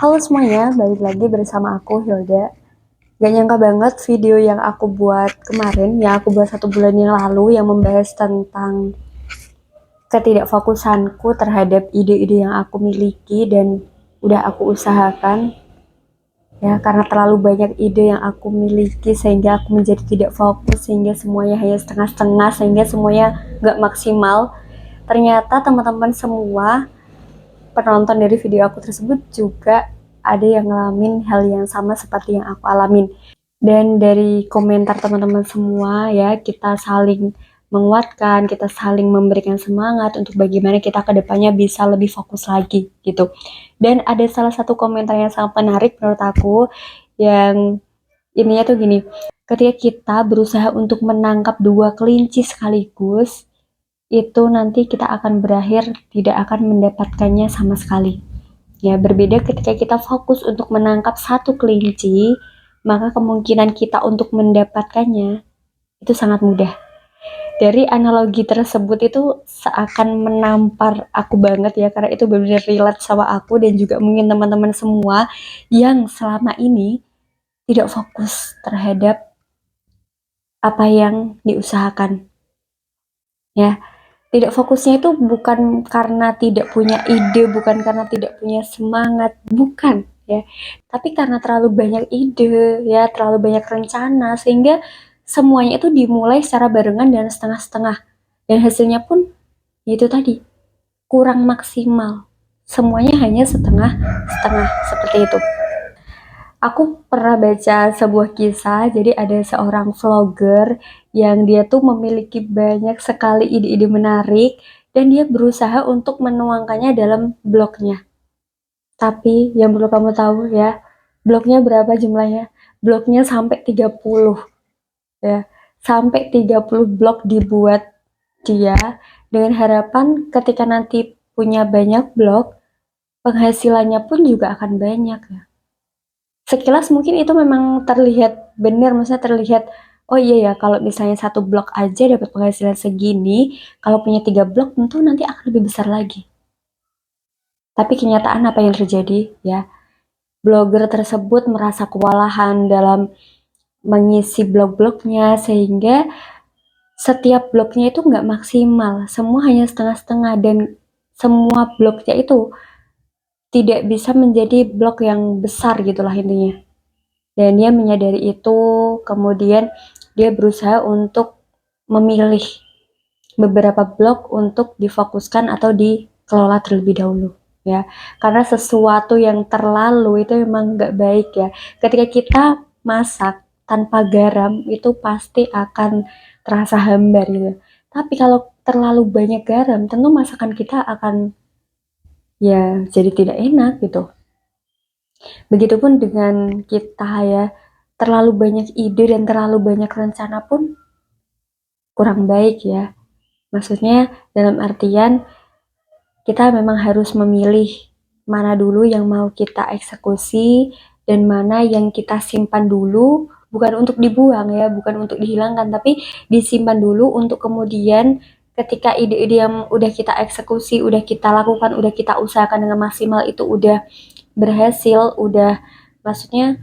Halo semuanya, balik lagi bersama aku Hilda. Gak nyangka banget video yang aku buat kemarin, yang aku buat 1 bulan yang lalu, yang membahas tentang ketidakfokusanku terhadap ide-ide yang aku miliki dan udah aku usahakan. Ya, karena terlalu banyak ide yang aku miliki sehingga aku menjadi tidak fokus, sehingga semuanya hanya setengah-setengah, sehingga semuanya gak maksimal. Ternyata teman-teman semua penonton dari video aku tersebut juga ada yang ngalamin hal yang sama seperti yang aku alamin. Dan dari komentar teman-teman semua ya, kita saling menguatkan, kita saling memberikan semangat untuk bagaimana kita kedepannya bisa lebih fokus lagi gitu. Dan ada salah satu komentar yang sangat menarik menurut aku, yang ininya tuh gini, ketika kita berusaha untuk menangkap 2 kelinci sekaligus, itu nanti kita akan berakhir tidak akan mendapatkannya sama sekali. Ya, berbeda ketika kita fokus untuk menangkap 1 kelinci, maka kemungkinan kita untuk mendapatkannya itu sangat mudah. Dari analogi tersebut itu seakan menampar aku banget ya, karena itu benar-benar relate sama aku dan juga mungkin teman-teman semua yang selama ini tidak fokus terhadap apa yang diusahakan. Ya, tidak fokusnya itu bukan karena tidak punya ide, bukan karena tidak punya semangat, bukan ya. Tapi karena terlalu banyak ide, ya, terlalu banyak rencana sehingga semuanya itu dimulai secara barengan dan setengah-setengah. Dan hasilnya pun itu tadi kurang maksimal. Semuanya hanya setengah-setengah seperti itu. Aku pernah baca sebuah kisah, jadi ada seorang vlogger yang dia tuh memiliki banyak sekali ide-ide menarik dan dia berusaha untuk menuangkannya dalam blognya. Tapi yang perlu kamu tahu ya, blognya berapa jumlahnya? Blognya sampai 30 ya. Sampai 30 blog dibuat dia dengan harapan ketika nanti punya banyak blog, penghasilannya pun juga akan banyak ya. Sekilas mungkin itu memang terlihat benar, maksudnya terlihat, oh iya ya, kalau misalnya 1 blok aja dapat penghasilan segini, kalau punya 3 blok tentu nanti akan lebih besar lagi. Tapi kenyataan apa yang terjadi ya? Blogger tersebut merasa kewalahan dalam mengisi blog-blognya sehingga setiap blognya itu nggak maksimal, semua hanya setengah-setengah dan semua blognya itu tidak bisa menjadi blog yang besar gitulah intinya. Dan dia menyadari itu, kemudian dia berusaha untuk memilih beberapa blog untuk difokuskan atau dikelola terlebih dahulu ya, karena sesuatu yang terlalu itu memang nggak baik ya. Ketika kita masak tanpa garam itu pasti akan terasa hambar gitu, tapi kalau terlalu banyak garam tentu masakan kita akan ya jadi tidak enak gitu. Begitupun dengan kita ya, terlalu banyak ide dan terlalu banyak rencana pun kurang baik ya. Maksudnya dalam artian kita memang harus memilih mana dulu yang mau kita eksekusi dan mana yang kita simpan dulu, bukan untuk dibuang ya, bukan untuk dihilangkan, tapi disimpan dulu untuk kemudian ketika ide-ide yang udah kita eksekusi, udah kita lakukan, udah kita usahakan dengan maksimal itu udah berhasil, udah maksudnya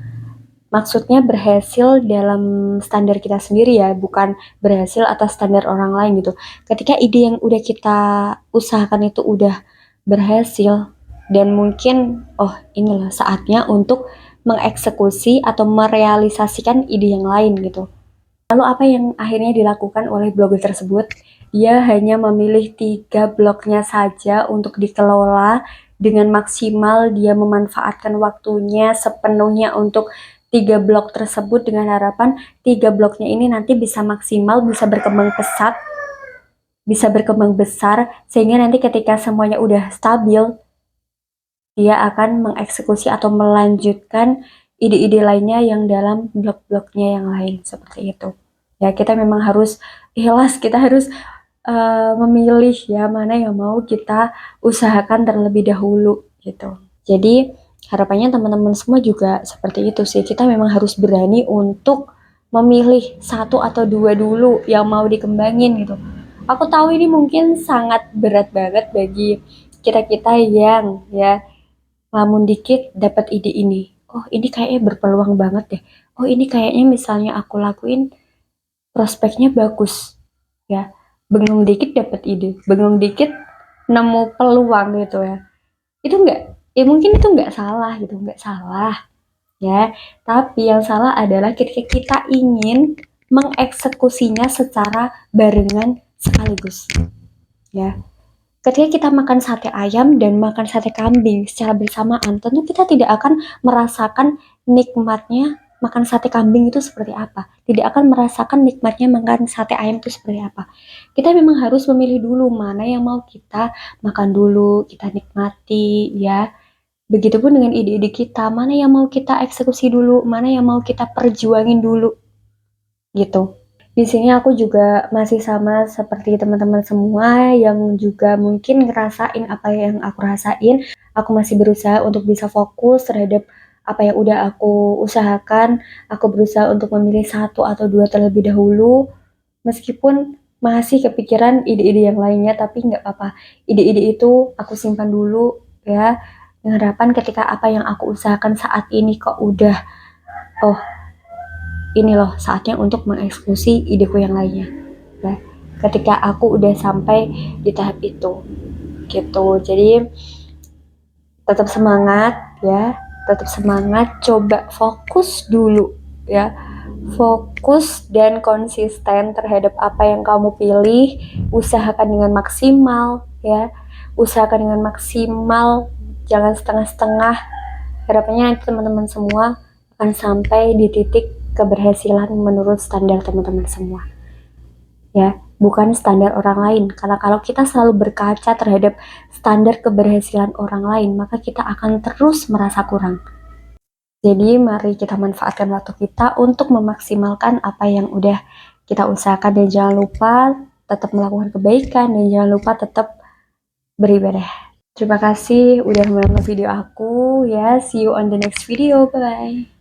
berhasil dalam standar kita sendiri ya, bukan berhasil atas standar orang lain gitu. Ketika ide yang udah kita usahakan itu udah berhasil dan mungkin oh inilah saatnya untuk mengeksekusi atau merealisasikan ide yang lain gitu. Lalu apa yang akhirnya dilakukan oleh blogger tersebut? Dia hanya memilih 3 blognya saja untuk dikelola dengan maksimal. Dia memanfaatkan waktunya sepenuhnya untuk 3 blog tersebut dengan harapan 3 blognya ini nanti bisa maksimal, bisa berkembang pesat, bisa berkembang besar, sehingga nanti ketika semuanya udah stabil, dia akan mengeksekusi atau melanjutkan ide-ide lainnya yang dalam blog-blognya yang lain seperti itu. Ya, kita memang harus ikhlas, kita harus memilih ya mana yang mau kita usahakan terlebih dahulu gitu. Jadi harapannya teman-teman semua juga seperti itu sih. Kita memang harus berani untuk memilih 1 atau 2 dulu yang mau dikembangin gitu. Aku tahu ini mungkin sangat berat banget bagi kita-kita yang ya lamun dikit dapat ide ini. Oh, ini kayaknya berpeluang banget deh. Oh, ini kayaknya misalnya aku lakuin prospeknya bagus. Ya, bengong dikit dapat ide, bengong dikit nemu peluang gitu ya. Itu enggak, ya mungkin itu enggak salah gitu, enggak salah ya. Tapi yang salah adalah ketika kita ingin mengeksekusinya secara barengan sekaligus ya. Ketika kita makan sate ayam dan makan sate kambing secara bersamaan, tentu kita tidak akan merasakan nikmatnya makan sate kambing itu seperti apa. Tidak akan merasakan nikmatnya makan sate ayam itu seperti apa. Kita memang harus memilih dulu mana yang mau kita makan dulu, kita nikmati ya. Begitupun dengan ide-ide kita, mana yang mau kita eksekusi dulu, mana yang mau kita perjuangin dulu gitu. Di sini aku juga masih sama seperti teman-teman semua yang juga mungkin ngerasain apa yang aku rasain. Aku masih berusaha untuk bisa fokus terhadap apa yang udah aku usahakan. Aku berusaha untuk memilih satu atau dua terlebih dahulu. Meskipun masih kepikiran ide-ide yang lainnya, tapi nggak apa-apa. Ide-ide itu aku simpan dulu ya. Dengan harapan ketika apa yang aku usahakan saat ini kok udah, oh ini loh saatnya untuk mengeksekusi ideku yang lainnya. Nah, ketika aku udah sampai di tahap itu, gitu. Jadi tetap semangat ya, tetap semangat. Coba fokus dulu ya, fokus dan konsisten terhadap apa yang kamu pilih. Usahakan dengan maksimal ya, usahakan dengan maksimal, jangan setengah-setengah. Harapannya teman-teman semua akan sampai di titik keberhasilan menurut standar teman-teman semua ya, bukan standar orang lain. Karena kalau kita selalu berkaca terhadap standar keberhasilan orang lain, maka kita akan terus merasa kurang. Jadi mari kita manfaatkan waktu kita untuk memaksimalkan apa yang udah kita usahakan, dan jangan lupa tetap melakukan kebaikan, dan jangan lupa tetap beribadah. Terima kasih udah menonton video aku ya. See you on the next video. Bye.